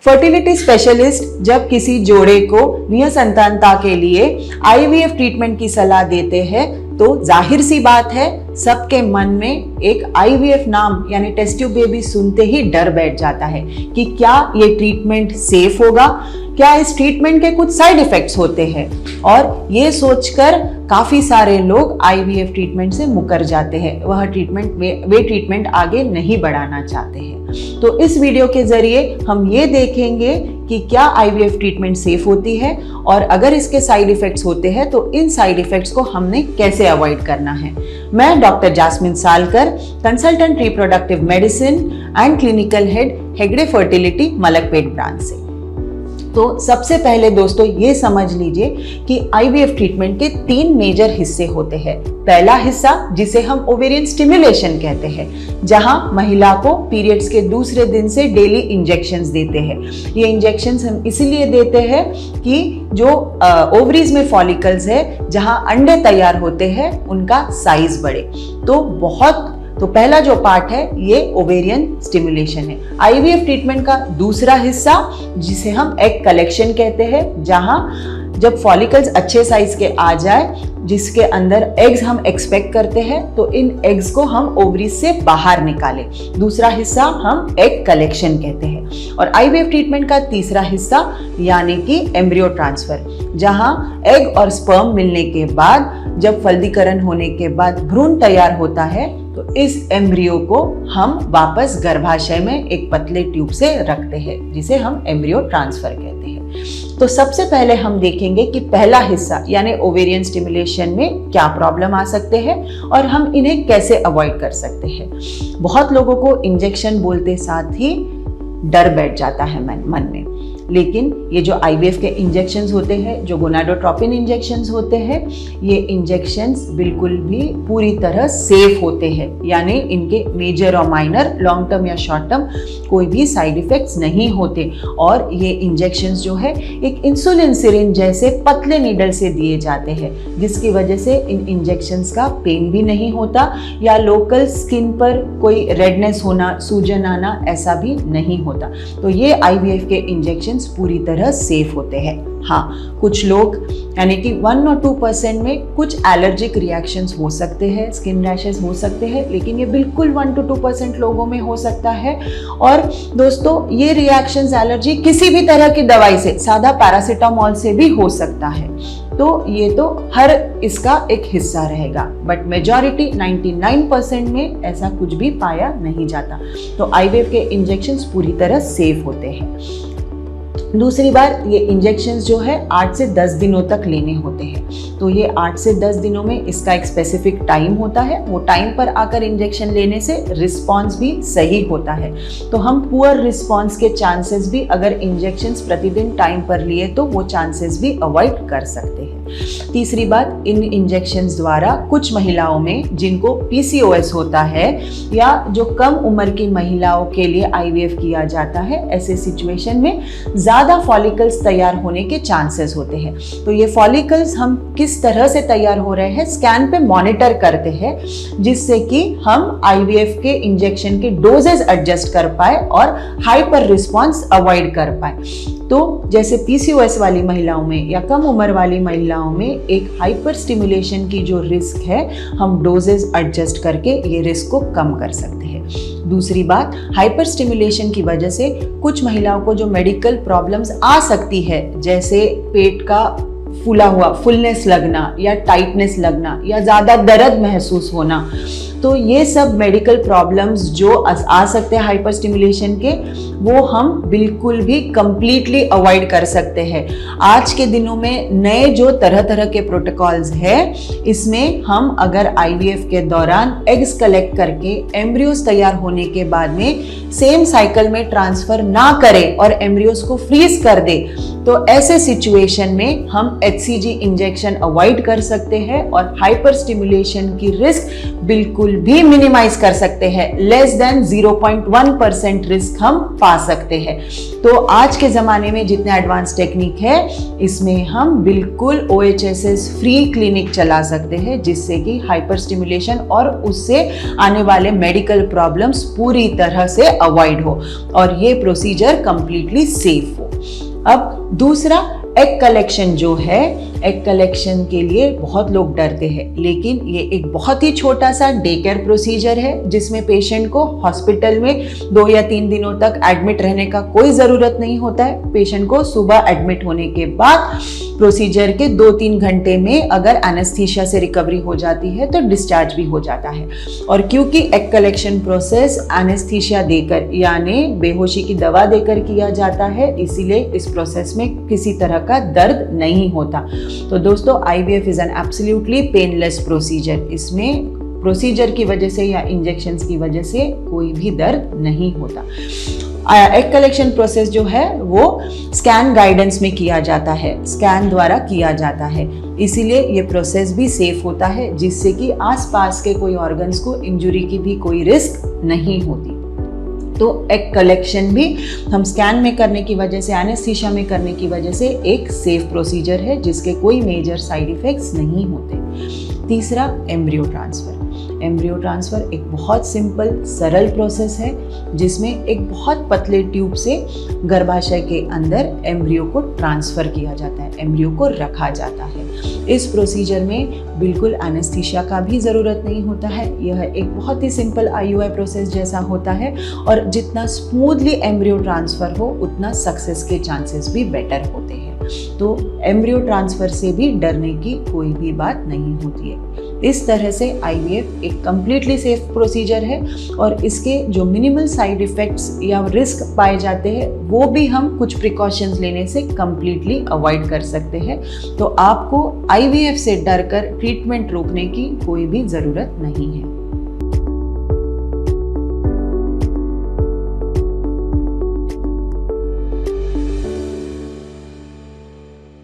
Fertility specialist जब किसी जोड़े को निःसंतानता के लिए आईवीएफ ट्रीटमेंट की सलाह देते हैं तो जाहिर सी बात है सबके मन में एक आईवीएफ नाम यानी टेस्ट ट्यूब बेबी सुनते ही डर बैठ जाता है कि क्या ये ट्रीटमेंट सेफ होगा, क्या इस ट्रीटमेंट के कुछ साइड इफेक्ट्स होते हैं। और ये सोचकर काफी सारे लोग आईवीएफ ट्रीटमेंट से मुकर जाते हैं, वह ट्रीटमेंट वे ट्रीटमेंट आगे नहीं बढ़ाना चाहते हैं। तो इस वीडियो के जरिए हम ये देखेंगे कि क्या आईवीएफ ट्रीटमेंट सेफ होती है और अगर इसके साइड इफेक्ट्स होते हैं तो इन साइड इफेक्ट्स को हमने कैसे अवॉइड करना है। मैं doctor jasmine Salkar, consultant reproductive medicine and clinical head, Hegde fertility, Malakpet branch से। तो सबसे पहले दोस्तों ये समझ लीजिए कि आईवीएफ ट्रीटमेंट के 3 मेजर हिस्से होते हैं। पहला हिस्सा जिसे हम ओवेरियन स्टिमुलेशन कहते हैं, जहां महिला को पीरियड्स के दूसरे दिन से डेली इंजेक्शंस देते हैं। ये इंजेक्शंस हम इसीलिए देते हैं कि जो ओवरीज में फॉलिकल्स है, जहां अंडे तैयार होते हैं, उनका साइज बढ़े। तो पहला जो पार्ट है ये ओवेरियन स्टिमुलेशन है। आईवीएफ ट्रीटमेंट का दूसरा हिस्सा जिसे हम एग कलेक्शन कहते हैं, जहां जब फॉलिकल्स अच्छे साइज के आ जाए, जिसके अंदर एग्स हम एक्सपेक्ट करते हैं, तो इन एग्स को हम ओवरीज से बाहर निकालें। दूसरा हिस्सा हम एग कलेक्शन कहते हैं। और आईवीएफ ट्रीटमेंट का तीसरा हिस्सा यानी कि एम्ब्रियो ट्रांसफर, जहां एग और स्पर्म मिलने के बाद, जब फल्दीकरण होने के बाद भ्रूण तैयार होता है, तो इस एम्ब्रियो को हम वापस गर्भाशय में एक पतले ट्यूब से रखते हैं, जिसे हम एम्ब्रियो ट्रांसफर कहते हैं। तो सबसे पहले हम देखेंगे कि पहला हिस्सा यानी ओवेरियन स्टिमुलेशन में क्या प्रॉब्लम आ सकते हैं और हम इन्हें कैसे अवॉइड कर सकते हैं। बहुत लोगों को इंजेक्शन बोलते साथ ही डर बैठ जाता है मन में, लेकिन ये जो आईवीएफ के इंजेक्शंस होते हैं, जो गोनाडोट्रोपिन इंजेक्शंस होते हैं, ये इंजेक्शंस बिल्कुल भी पूरी तरह सेफ होते हैं, यानी इनके मेजर और माइनर, लॉन्ग टर्म या शॉर्ट टर्म कोई भी साइड इफेक्ट्स नहीं होते। और ये इंजेक्शंस जो है एक इंसुलिन सिरिंज जैसे पतले नीडल से दिए जाते हैं, जिसकी वजह से इन इंजेक्शंस का पेन भी नहीं होता या लोकल स्किन पर कोई रेडनेस होना, सूजन आना, ऐसा भी नहीं होता। तो ये आईवीएफ के इंजेक्शन पूरी तरह सेफ होते हैं। हाँ, कुछ लोग यानी कि 1 और 2% में कुछ एलर्जिक रिएक्शंस हो सकते हैं, स्किन रैशेस हो सकते हैं, लेकिन ये बिल्कुल 1 to 2% लोगों में हो सकता है। और दोस्तों ये रिएक्शंस, एलर्जी किसी भी तरह की दवाई से, सादा पैरासीटामोल से भी हो सकता है। तो ये तो हर इसका एक हिस्सा रहेगा, बट मेजॉरिटी 99% में ऐसा कुछ भी पाया नहीं जाता। तो आईवीएफ के इंजेक्शंस पूरी तरह सेफ होते हैं। दूसरी बात, ये इंजेक्शंस जो है 8 से 10 दिनों तक लेने होते हैं। तो ये 8 से 10 दिनों में इसका एक स्पेसिफिक टाइम होता है, वो टाइम पर आकर इंजेक्शन लेने से रिस्पॉन्स भी सही होता है। तो हम पुअर रिस्पॉन्स के चांसेस भी, अगर इंजेक्शंस प्रतिदिन टाइम पर लिए, तो वो चांसेस भी अवॉइड कर सकते हैं। तीसरी बात, इन इंजेक्शंस द्वारा कुछ महिलाओं में जिनको पीसीओएस होता है या जो कम उम्र की महिलाओं के लिए आईवीएफ किया जाता है, ऐसे सिचुएशन में ज्यादा फॉलिकल्स तैयार होने के चांसेस होते हैं। तो ये फॉलिकल्स हम किस तरह से तैयार हो रहे हैं स्कैन पे मॉनिटर करते हैं, जिससे कि हम आईवीएफ के इंजेक्शन के डोजेस एडजस्ट कर पाए और हाइपर रिस्पॉन्स अवॉइड कर पाए। तो जैसे पीसीओएस वाली महिलाओं में या कम उम्र वाली महिलाओं में एक हाइपर स्टिमुलेशन की जो रिस्क है, हम डोजेस एडजस्ट करके ये रिस्क को कम कर सकते हैं। दूसरी बात, हाइपर स्टिमुलेशन की वजह से कुछ महिलाओं को जो मेडिकल प्रॉब्लम्स आ सकती है, जैसे पेट का फूला हुआ, फुलनेस लगना या टाइटनेस लगना या ज़्यादा दर्द महसूस होना, तो ये सब मेडिकल प्रॉब्लम्स जो आ सकते हैं हाइपर स्टिमुलेशन के, वो हम बिल्कुल भी कंप्लीटली अवॉइड कर सकते हैं। आज के दिनों में नए जो तरह तरह के प्रोटोकॉल्स हैं, इसमें हम अगर आईवीएफ के दौरान एग्स कलेक्ट करके एम्ब्रियोज तैयार होने के बाद में सेम साइकिल में ट्रांसफर ना करें और एम्ब्रियोज को फ्रीज कर दे, तो ऐसे सिचुएशन में हम HCG इंजेक्शन अवॉइड कर सकते हैं और हाइपर स्टिमुलेशन की रिस्क बिल्कुल भी मिनिमाइज कर सकते हैं। लेस देन 0.1% रिस्क हम पा सकते हैं। तो आज के ज़माने में जितने एडवांस टेक्निक है, इसमें हम बिल्कुल OHSS फ्री क्लिनिक चला सकते हैं, जिससे कि हाइपर स्टिमुलेशन और उससे आने वाले मेडिकल प्रॉब्लम्स पूरी तरह से अवॉइड हो और ये प्रोसीजर कंप्लीटली सेफ हो। अब दूसरा, एग कलेक्शन जो है, एग कलेक्शन के लिए बहुत लोग डरते हैं, लेकिन ये एक बहुत ही छोटा सा डे केयर प्रोसीजर है, जिसमें पेशेंट को हॉस्पिटल में 2 या 3 दिनों तक एडमिट रहने का कोई ज़रूरत नहीं होता है। पेशेंट को सुबह एडमिट होने के बाद प्रोसीजर के 2-3 घंटे में अगर एनेस्थीसिया से रिकवरी हो जाती है तो डिस्चार्ज भी हो जाता है। और क्योंकि एग कलेक्शन प्रोसेस एनेस्थीसिया देकर यानी बेहोशी की दवा देकर किया जाता है, इसीलिए इस प्रोसेस में किसी तरह का दर्द नहीं होता। तो दोस्तों, IVF is an absolutely painless procedure. इसमें प्रोसीजर की वजह से या इंजेक्शंस की वजह से कोई भी दर्द नहीं होता। एग कलेक्शन प्रोसेस जो है वो स्कैन गाइडेंस में किया जाता है, स्कैन द्वारा किया जाता है, इसीलिए ये प्रोसेस भी सेफ होता है, जिससे कि आसपास के कोई ऑर्गन्स को इंजुरी की भी कोई रिस्क नहीं होती। तो एग कलेक्शन भी हम स्कैन में करने की वजह से, एनेस्थीसिया में करने की वजह से एक सेफ प्रोसीजर है, जिसके कोई मेजर साइड इफेक्ट्स नहीं होते। तीसरा, एम्ब्रियो ट्रांसफर। एम्ब्रियो ट्रांसफ़र एक बहुत सिंपल सरल प्रोसेस है, जिसमें एक बहुत पतले ट्यूब से गर्भाशय के अंदर एम्ब्रियो को ट्रांसफ़र किया जाता है, एम्ब्रियो को रखा जाता है। इस प्रोसीजर में बिल्कुल एनेस्थीसिया का भी ज़रूरत नहीं होता है। यह एक बहुत ही सिंपल IUI प्रोसेस जैसा होता है और जितना स्मूथली एम्ब्रियो ट्रांसफ़र हो, उतना सक्सेस के चांसेस भी बेटर होते हैं। तो एम्ब्रियो ट्रांसफ़र से भी डरने की कोई भी बात नहीं होती है। इस तरह से IVF एक कम्प्लीटली सेफ प्रोसीजर है और इसके जो मिनिमल साइड इफ़ेक्ट्स या रिस्क पाए जाते हैं, वो भी हम कुछ प्रिकॉशंस लेने से कम्प्लीटली अवॉइड कर सकते हैं। तो आपको IVF से डरकर ट्रीटमेंट रोकने की कोई भी ज़रूरत नहीं है।